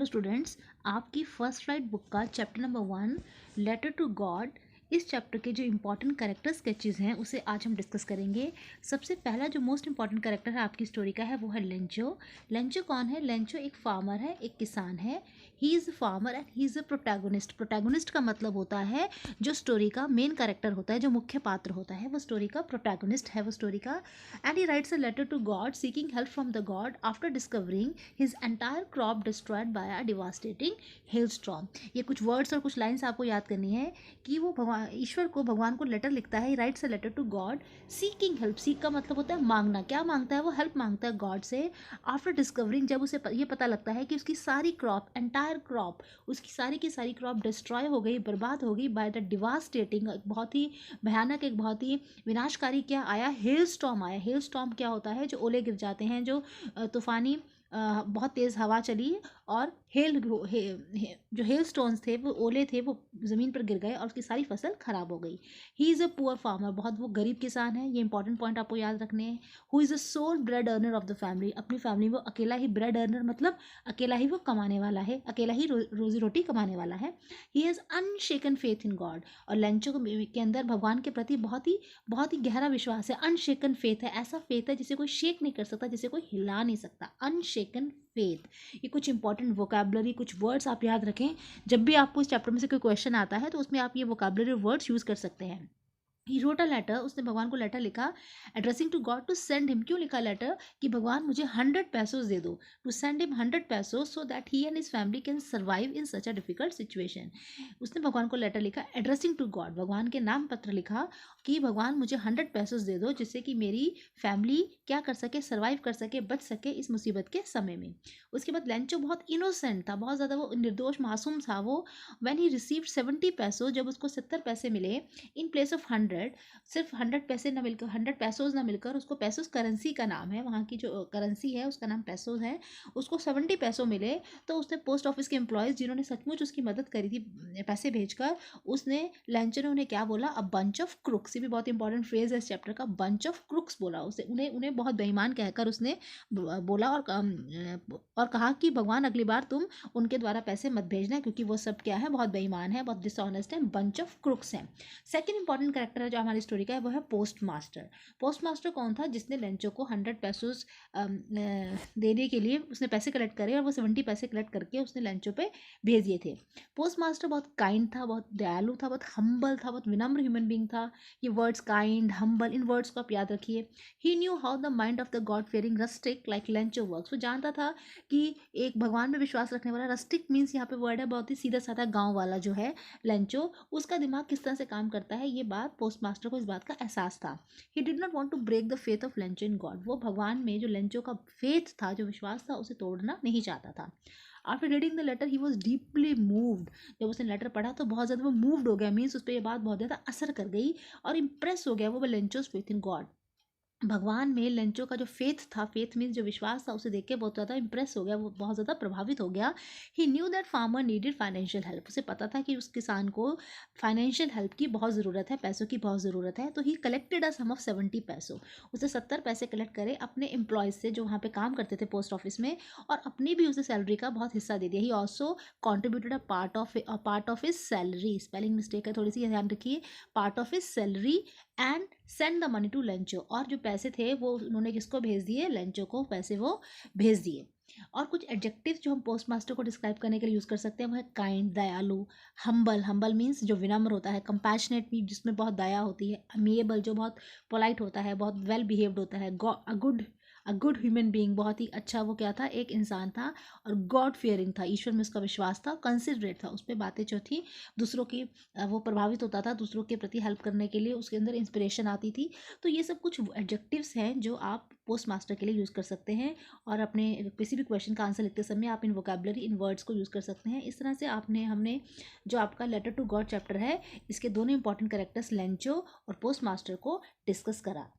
तो स्टूडेंट्स, आपकी first flight book का chapter number 1 letter to God, इस चैप्टर के जो इंपॉर्टेंट कैरेक्टर स्केचेस हैं उसे आज हम डिस्कस करेंगे। सबसे पहला जो मोस्ट इंपॉर्टेंट कैरेक्टर है आपकी स्टोरी का है वो है लेंचो। लेंचो कौन है? लेंचो एक फार्मर है, एक किसान है। He is a farmer and he is a protagonist. Protagonist का मतलब होता है जो स्टोरी का मेन कैरेक्टर होता है, जो मुख्य पात्र होता है, वो स्टोरी का प्रोटैगोनिस्ट है वो स्टोरी का। And he writes a letter to God seeking help from the God after discovering his entire crop destroyed by a devastating hailstorm। ये कुछ वर्ड्स और कुछ लाइंस आपको याद करनी है कि वो भगवान ईश्वर को भगवान को लेटर लिखता है। Writes a letter to God seeking help. Seek का मतलब होता है मांगना। क्या मांगता है? वो हेल्प मांगता है गॉड से। आफ्टर डिस्कवरिंग, जब उसे ये पता लगता है कि उसकी सारी क्रॉप, एंटायर क्रॉप, उसकी सारी की सारी क्रॉप डिस्ट्रॉय हो गई, बर्बाद हो गई बाय द डिवास्टेटिंग, बहुत ही भयानक, एक बहुत ही विनाशकारी क्या आया? हेल स्टॉर्म आया। हेल स्टॉर्म क्या होता है? जो ओले गिर जाते हैं, जो तूफानी बहुत तेज़ हवा चली और जो हेल स्टोन्स थे, वो ओले थे, वो ज़मीन पर गिर गए और उसकी सारी फसल ख़राब हो गई। He is a poor farmer, बहुत वो गरीब किसान है। ये इंपॉर्टेंट पॉइंट आपको याद रखने हैं। Who is a sole bread earner of the family. अपनी फैमिली में वो अकेला ही ब्रेड अर्नर, मतलब अकेला ही वो कमाने वाला है, अकेला ही रोजी रोटी कमाने वाला है। He has अनशेकन faith in God. और लेंचो के अंदर भगवान के प्रति बहुत ही गहरा विश्वास है। अनशेकन फेथ है, ऐसा फेथ है जिसे कोई शेक नहीं कर सकता, जिसे कोई हिला नहीं सकता। अनशेकन फेथ। ये कुछ इंपॉर्टेंट वोकैबुलरी, कुछ वर्ड्स आप याद रखें। जब भी आपको इस चैप्टर में से कोई क्वेश्चन आता है तो उसमें आप ये वोकैबुलरी वर्ड्स यूज़ कर सकते हैं। ही रोट अ लेटर, उसने भगवान को लेटर लिखा, addressing to God to send him. क्यों लिखा लेटर? कि भगवान मुझे 100 पैसोज दे दो, to send him 100 pesos so that he and his family can survive in such a difficult situation. उसने भगवान को लेटर लिखा, एड्रेसिंग टू गॉड, भगवान के नाम पत्र लिखा कि भगवान मुझे 100 पैसोज दे दो जिससे कि मेरी फैमिली क्या कर सके? सर्वाइव कर सके, बच सके इस मुसीबत के समय में। उसके बाद लेंचो बहुत इनोसेंट था, बहुत ज़्यादा वो निर्दोष मासूम था वो। व्हेन ही रिसीव्ड 70 पैसोज, जब उसको 70 पैसे मिले इन प्लेस ऑफ 100, सिर्फ 100 पैसे ना मिलकर, 100 पैसोज ना मिलकर, उसको पैसोज करेंसी का नाम है, वहाँ की जो करेंसी है उसका नाम पैसोज है, उसको 70 पैसों मिले। तो उसने पोस्ट ऑफिस के एम्प्लॉयज़ जिन्होंने सचमुच उसकी मदद करी थी पैसे भेजकर, उसने लेंचो ने उन्हें क्या बोला? A bunch of crooks. ये भी बहुत इंपॉर्टेंट फ्रेज है इस चैप्टर का, बंच ऑफ क्रुक्स बोला उसे, उन्हें उन्हें बहुत बेईमान कहकर उसने बोला। और कहा कि भगवान अगली बार तुम उनके द्वारा पैसे मत भेजना, क्योंकि वो सब क्या है? बहुत बेईमान है, बहुत डिसऑनेस्ट है, बंच ऑफ क्रुक्स हैं। सेकंड इंपॉर्टेंट कैरेक्टर है जो हमारी स्टोरी का है वो है पोस्ट मास्टर। पोस्ट मास्टर कौन था? जिसने लेंचो को 100 पैसोज देने के लिए उसने पैसे कलेक्ट करे और वो 70 पैसे कलेक्ट करके उसने लेंचो पे भेज दिए थे। पोस्ट मास्टर बहुत काइंड था, बहुत दयालु था, बहुत हम्बल था, बहुत विनम्र ह्यूमन बींग था। ये वर्ड्स काइंड, हम्बल, इन वर्ड्स को आप याद रखिए। He knew how the mind of the god fearing rustic like Lencho works. वो जानता था कि एक भगवान में विश्वास रखने वाला, रस्टिक मीन्स यहाँ पे वर्ड है बहुत ही सीधा साधा गाँव वाला जो है लेंचो, उसका दिमाग किस तरह से काम करता है, ये बात पोस्ट मास्टर को इस बात का एहसास था। He did not want to break the faith of Lencho in God. वो भगवान में जो लेंचो का फेथ था, जो विश्वास था, उसे तोड़ना नहीं चाहता था। After reading the letter he was deeply moved. जब उसने लेटर पढ़ा तो बहुत ज़्यादा वो मूव्ड हो गया, मीन्स उस पर यह बात बहुत ज़्यादा असर कर गई और इम्प्रेस हो गया वो लेंचोज फेथ इन गॉड। भगवान में लेंचो का जो फेथ था, फेथ मीन्स जो विश्वास था, उसे देख के बहुत ज़्यादा इंप्रेस हो गया, वो बहुत ज़्यादा प्रभावित हो गया। He knew that farmer needed financial help. उसे पता था कि उस किसान को फाइनेंशियल हेल्प की बहुत ज़रूरत है, पैसों की बहुत ज़रूरत है। तो ही कलेक्टेड अ सम ऑफ 70 पैसों। उसने 70 पैसे कलेक्ट करे अपने एम्प्लॉयज़ से जो वहाँ पे काम करते थे पोस्ट ऑफिस में, और अपनी भी उसे सैलरी का बहुत हिस्सा दे दिया। He also contributed a part of his salary, spelling mistake है थोड़ी सी, ध्यान रखिए, part of his salary and send the money to Lencho. और जो पैसे थे वो उन्होंने किसको भेज दिए? लेंचो को पैसे वो भेज दिए। और कुछ एडजेक्टिव जो हम पोस्ट मास्टर को डिस्क्राइब करने के लिए यूज़ कर सकते हैं वो है काइंड, दयालु, हम्बल, हम्बल मीन्स जो विनम्र होता है, कंपैशनेट भी जिसमें बहुत दया होती है, अमेबल जो बहुत पोलाइट होता है, बहुत वेल बिहेव्ड होता है, अ गुड ह्यूमन बीइंग, बहुत ही अच्छा वो क्या था? एक इंसान था। और गॉड फियरिंग था, ईश्वर में उसका विश्वास था। कंसिडरेट था, उस पर बातें जो थी दूसरों की वो प्रभावित होता था, दूसरों के प्रति हेल्प करने के लिए उसके अंदर इंस्पिरेशन आती थी। तो ये सब कुछ एडजेक्टिव्स हैं जो आप पोस्ट मास्टर के लिए यूज़ कर सकते हैं, और अपने किसी भी क्वेश्चन का आंसर लिखते समय आप इन वोकैबुलरी, इन वर्ड्स को यूज़ कर सकते हैं। इस तरह से हमने जो आपका लेटर टू गॉड चैप्टर है, इसके दोनों इंपॉर्टेंट कैरेक्टर्स लेंचो और पोस्ट मास्टर को डिस्कस करा।